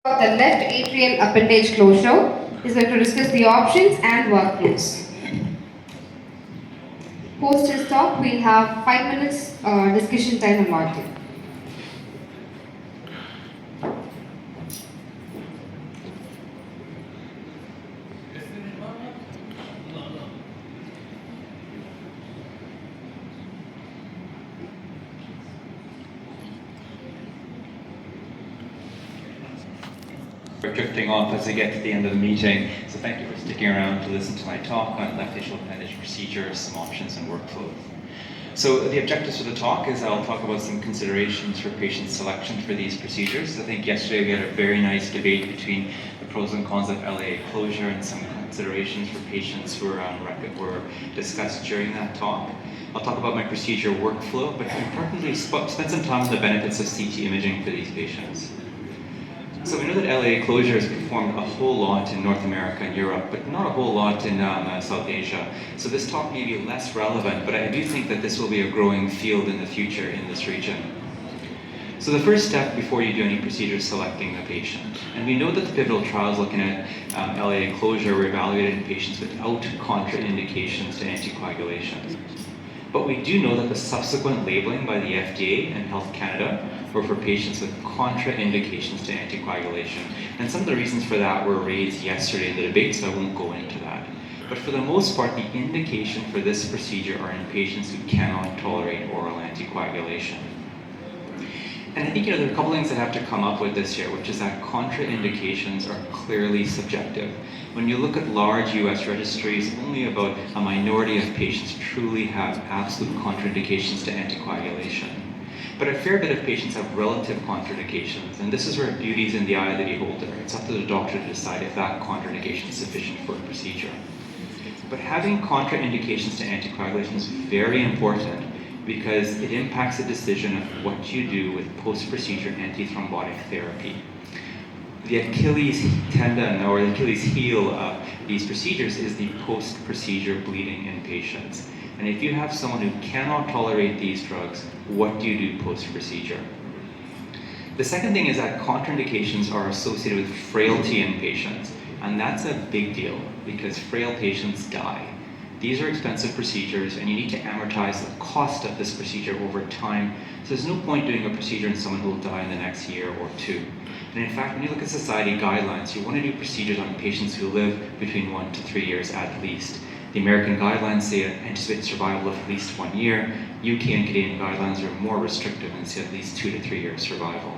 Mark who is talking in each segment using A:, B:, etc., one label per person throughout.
A: The left atrial appendage closure is going to discuss the options and workflows. Post his talk, we'll have 5 minutes discussion time allotted.
B: We're drifting off as we get to the end of the meeting, so thank you for sticking around to listen to my talk on left atrial appendage procedures, some options and workflows. So the objectives for the talk is I'll talk about some considerations for patient selection for these procedures. I think yesterday we had a very nice debate between the pros and cons of LAA closure and some considerations for patients who were discussed during that talk. I'll talk about my procedure workflow, but importantly spend some time on the benefits of CT imaging for these patients. So we know that LAA closure is performed a whole lot in North America and Europe, but not a whole lot in South Asia. So this talk may be less relevant, but I do think that this will be a growing field in the future in this region. So the first step before you do any procedure is selecting the patient. And we know that the pivotal trials looking at LAA closure were evaluated in patients without contraindications to anticoagulation. But we do know that the subsequent labeling by the FDA and Health Canada were for patients with contraindications to anticoagulation. And some of the reasons for that were raised yesterday in the debate, so I won't go into that. But for the most part, the indication for this procedure are in patients who cannot tolerate oral anticoagulation. And I think there are a couple things that have to come up with this year, which is that contraindications are clearly subjective. When you look at large US registries, only about a minority of patients truly have absolute contraindications to anticoagulation. But a fair bit of patients have relative contraindications, and this is where beauty is in the eye of the beholder. It's up to the doctor to decide if that contraindication is sufficient for a procedure. But having contraindications to anticoagulation is very important because it impacts the decision of what you do with post-procedure antithrombotic therapy. The Achilles tendon or the Achilles heel of these procedures is the post-procedure bleeding in patients. And if you have someone who cannot tolerate these drugs, what do you do post-procedure? The second thing is that contraindications are associated with frailty in patients, and that's a big deal because frail patients die. These are expensive procedures, and you need to amortize the cost of this procedure over time. So there's no point doing a procedure in someone who will die in the next year or two. And in fact, when you look at society guidelines, you want to do procedures on patients who live between 1 to 3 years at least. The American guidelines say an anticipated survival of at least 1 year. UK and Canadian guidelines are more restrictive and say at least 2 to 3 years survival.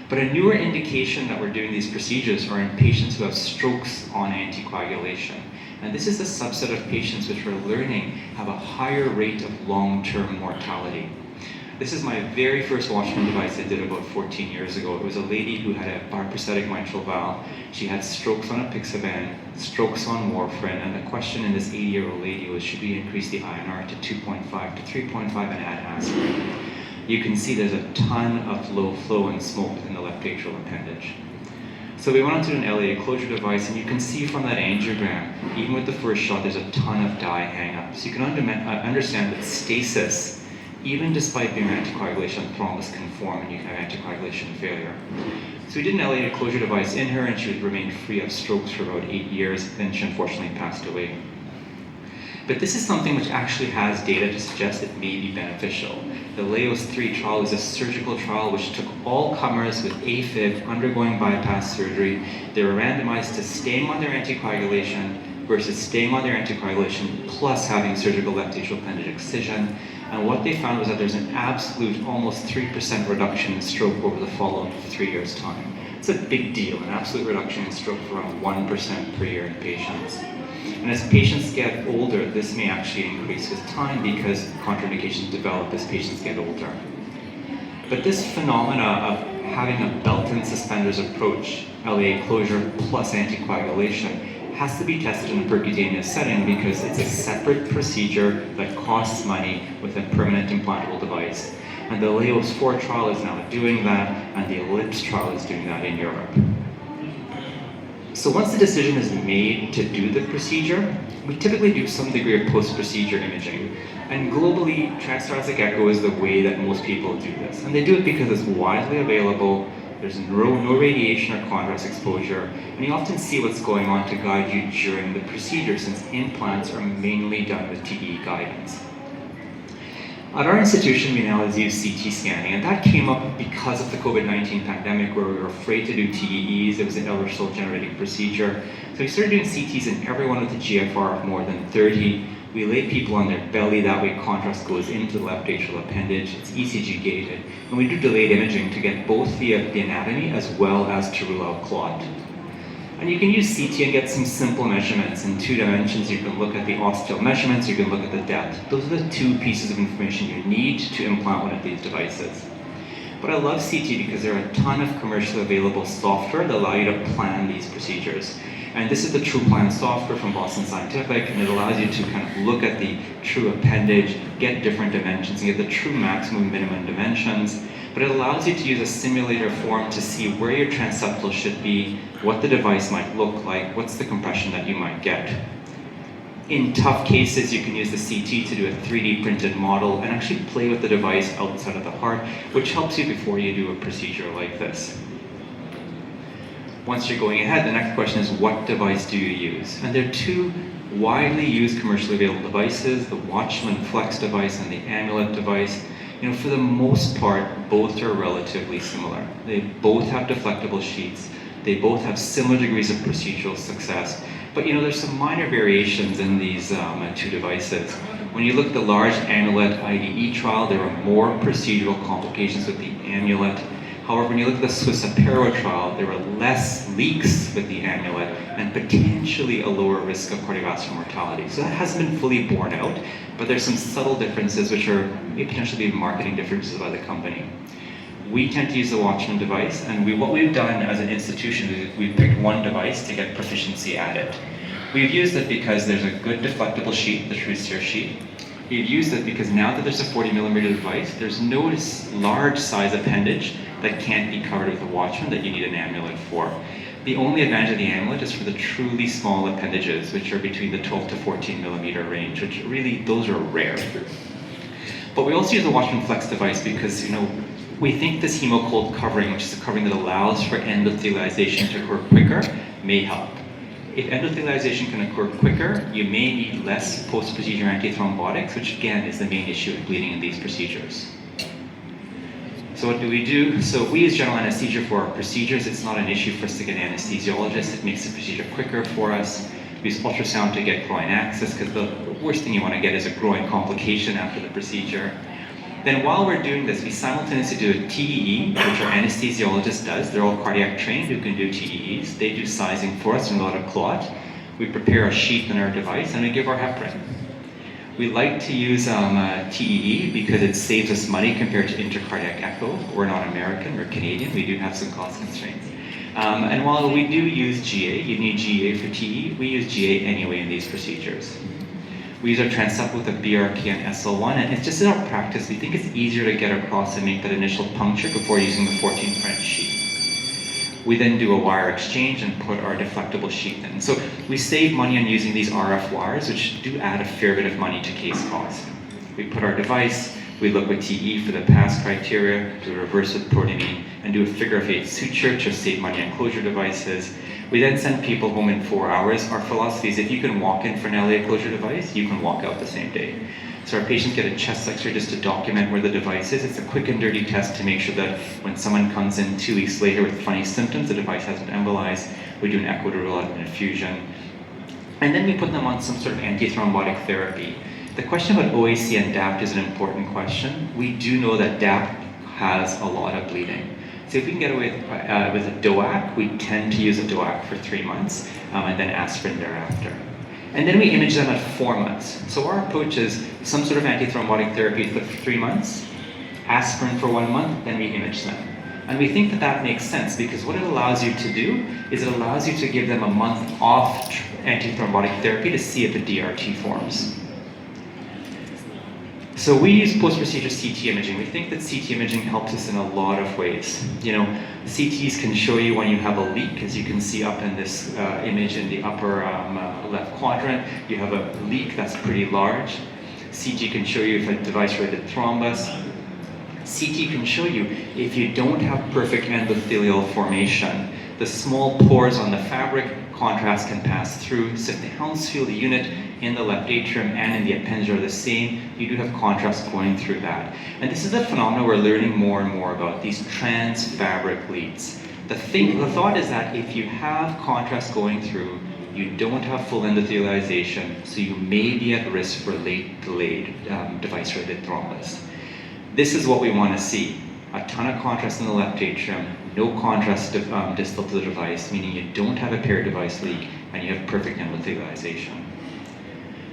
B: But a newer indication that we're doing these procedures are in patients who have strokes on anticoagulation. And this is the subset of patients which we're learning have a higher rate of long-term mortality. This is my very first Watchman device I did about 14 years ago. It was a lady who had a prosthetic mitral valve. She had strokes on apixaban, strokes on warfarin, and the question in this 80-year-old lady was, should we increase the INR to 2.5 to 3.5 and add aspirin? You can see there's a ton of low flow and smoke within the left atrial appendage. So we went on to an LAA closure device, and you can see from that angiogram, even with the first shot, there's a ton of dye hang-ups. You can understand that stasis, even despite being anticoagulation, thrombus can form and you can have anticoagulation failure. So we did an LAA closure device in her, and she would remain free of strokes for about 8 years, then she unfortunately passed away. But this is something which actually has data to suggest it may be beneficial. The LAOS 3 trial is a surgical trial which took all comers with AFib undergoing bypass surgery. They were randomized to staying on their anticoagulation versus staying on their anticoagulation plus having surgical left atrial appendage excision. And what they found was that there's an absolute almost 3% reduction in stroke over the follow-up of 3 years' time. It's a big deal, an absolute reduction in stroke of around 1% per year in patients. And as patients get older, this may actually increase with time because contraindications develop as patients get older. But this phenomena of having a belt and suspenders approach, LAA closure plus anticoagulation, has to be tested in a percutaneous setting because it's a separate procedure that costs money with a permanent implantable device. And the LAOS 4 trial is now doing that, and the ELLIPSE trial is doing that in Europe. So once the decision is made to do the procedure, we typically do some degree of post-procedure imaging. And globally, transthoracic echo is the way that most people do this. And they do it because it's widely available, There's no radiation or contrast exposure, and you often see what's going on to guide you during the procedure, since implants are mainly done with TEE guidance. At our institution, we now use CT scanning, and that came up because of the COVID-19 pandemic, where we were afraid to do TEEs. It was an aerosol generating procedure. So we started doing CTs in everyone with a GFR of more than 30. We lay people on their belly, that way contrast goes into the left atrial appendage. It's ECG gated. And we do delayed imaging to get both the anatomy as well as to rule out clot. And you can use CT and get some simple measurements. In 2 dimensions, you can look at the ostial measurements, you can look at the depth. Those are the 2 pieces of information you need to implant one of these devices. But I love CT because there are a ton of commercially available software that allow you to plan these procedures. And this is the TruePlan software from Boston Scientific, and it allows you to kind of look at the true appendage, get different dimensions, and get the true maximum and minimum dimensions. But it allows you to use a simulator form to see where your transeptal should be, what the device might look like, what's the compression that you might get. In tough cases, you can use the CT to do a 3D printed model and actually play with the device outside of the heart, which helps you before you do a procedure like this. Once you're going ahead, the next question is, what device do you use? And there are 2 widely used commercially available devices, the Watchman Flex device and the Amulet device. You know, for the most part, both are relatively similar. They both have deflectable sheets. They both have similar degrees of procedural success. But you know, there's some minor variations in these 2 devices. When you look at the large Amulet IDE trial, there are more procedural complications with the Amulet. However, when you look at the Swiss Apero trial, there are less leaks with the Amulet and potentially a lower risk of cardiovascular mortality. So that hasn't been fully borne out, but there's some subtle differences which are potentially marketing differences by the company. We tend to use the Watchman device, and what we've done as an institution is we've picked one device to get proficiency at it. We've used it because there's a good deflectable sheet, the TrueSphere sheet. We've used it because now that there's a 40mm device, there's no large size appendage that can't be covered with a Watchman that you need an Amulet for. The only advantage of the Amulet is for the truly small appendages, which are between the 12 to 14mm range, which really, those are rare. But we also use the Watchman Flex device because, you know, we think this hemocold covering, which is a covering that allows for endothelialization to occur quicker, may help. If endothelialization can occur quicker, you may need less post-procedure antithrombotics, which again is the main issue of bleeding in these procedures. So what do we do? So we use general anesthesia for our procedures. It's not an issue for us to get an anesthesiologist. It makes the procedure quicker for us. We use ultrasound to get groin access, because the worst thing you want to get is a groin complication after the procedure. Then while we're doing this, we simultaneously do a TEE, which our anesthesiologist does. They're all cardiac trained who can do TEEs. They do sizing for us and a lot of clot. We prepare our sheath and our device, and we give our heparin. We like to use TEE because it saves us money compared to intracardiac echo. We're not American, we're Canadian. We do have some cost constraints. And while we do use GA, you need GA for TEE, we use GA anyway in these procedures. We use our transeptal with a BRK and SL1, and it's just in our practice, we think it's easier to get across and make that initial puncture before using the 14 French sheet. We then do a wire exchange and put our deflectable sheet in. So we save money on using these RF wires, which do add a fair bit of money to case cost. We put our device, we look with TE for the pass criteria, do a reverse with protamine, and do a figure-of-8 suture to save money on closure devices. We then send people home in 4 hours. Our philosophy is if you can walk in for an LA closure device, you can walk out the same day. So our patients get a chest X-ray just to document where the device is. It's a quick and dirty test to make sure that when someone comes in 2 weeks later with funny symptoms, the device hasn't embolized. We do an echo to rule out an infusion. And then we put them on some sort of antithrombotic therapy. The question about OAC and DAPT is an important question. We do know that DAPT has a lot of bleeding. So if we can get away with a DOAC, we tend to use a DOAC for 3 months, and then aspirin thereafter. And then we image them at 4 months. So our approach is some sort of antithrombotic therapy for 3 months, aspirin for 1 month, then we image them. And we think that that makes sense because what it allows you to do is it allows you to give them a month off antithrombotic therapy to see if the DRT forms. So we use post-procedure CT imaging. We think that CT imaging helps us in a lot of ways. You know, CTs can show you when you have a leak, as you can see up in this image in the upper left quadrant. You have a leak that's pretty large. CT can show you if a device-related thrombus. CT can show you if you don't have perfect endothelial formation, the small pores on the fabric, contrast can pass through. So if the Hounsfield unit in the left atrium and in the appendage are the same, you do have contrast going through that. And this is a phenomenon we're learning more and more about, these trans-fabric leads. The thought is that if you have contrast going through, you don't have full endothelialization, so you may be at risk for late delayed device-related thrombus. This is what we want to see. A ton of contrast in the left atrium, no contrast distal to the device, meaning you don't have a paired device leak and you have perfect endothelialization.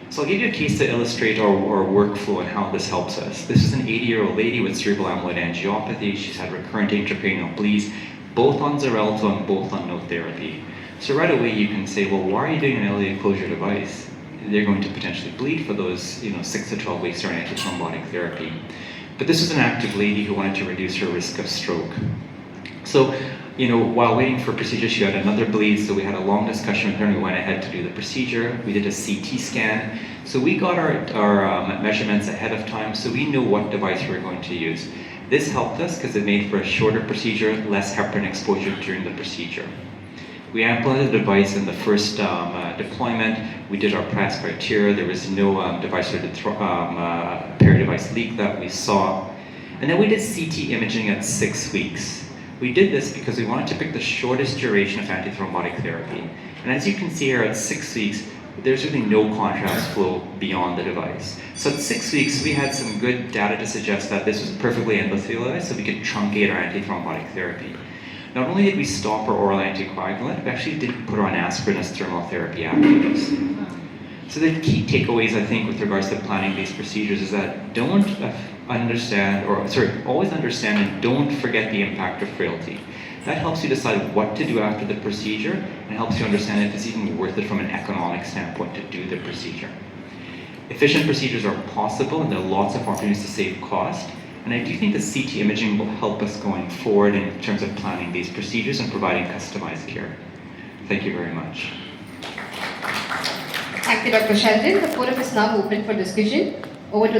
B: So I'll give you a case to illustrate our workflow and how this helps us. This is an 80-year-old lady with cerebral amyloid angiopathy. She's had recurrent intracranial bleeds, both on Xarelto and both on no therapy. So right away you can say, well, why are you doing an LA closure device? They're going to potentially bleed for those 6 to 12 weeks during antithrombotic therapy. But this was an active lady who wanted to reduce her risk of stroke. So, while waiting for procedure, she had another bleed, so we had a long discussion with her and we went ahead to do the procedure. We did a CT scan. So we got our measurements ahead of time, so we knew what device we were going to use. This helped us because it made for a shorter procedure, less heparin exposure during the procedure. We implanted the device in the first deployment. We did our price criteria. There was no pair device leak that we saw. And then we did CT imaging at 6 weeks. We did this because we wanted to pick the shortest duration of antithrombotic therapy. And as you can see here at 6 weeks, there's really no contrast flow beyond the device. So at 6 weeks, we had some good data to suggest that this was perfectly endothelialized, so we could truncate our antithrombotic therapy. Not only did we stop our oral anticoagulant, we actually didn't put her on aspirin as thermal therapy after this. So the key takeaways, I think, with regards to planning these procedures is that always understand and don't forget the impact of frailty. That helps you decide what to do after the procedure and helps you understand if it's even worth it from an economic standpoint to do the procedure. Efficient procedures are possible and there are lots of opportunities to save cost. And I do think the CT imaging will help us going forward in terms of planning these procedures and providing customized care. Thank you very much.
A: Thank you, Dr. Sheldon. The forum is now open for discussion. Over to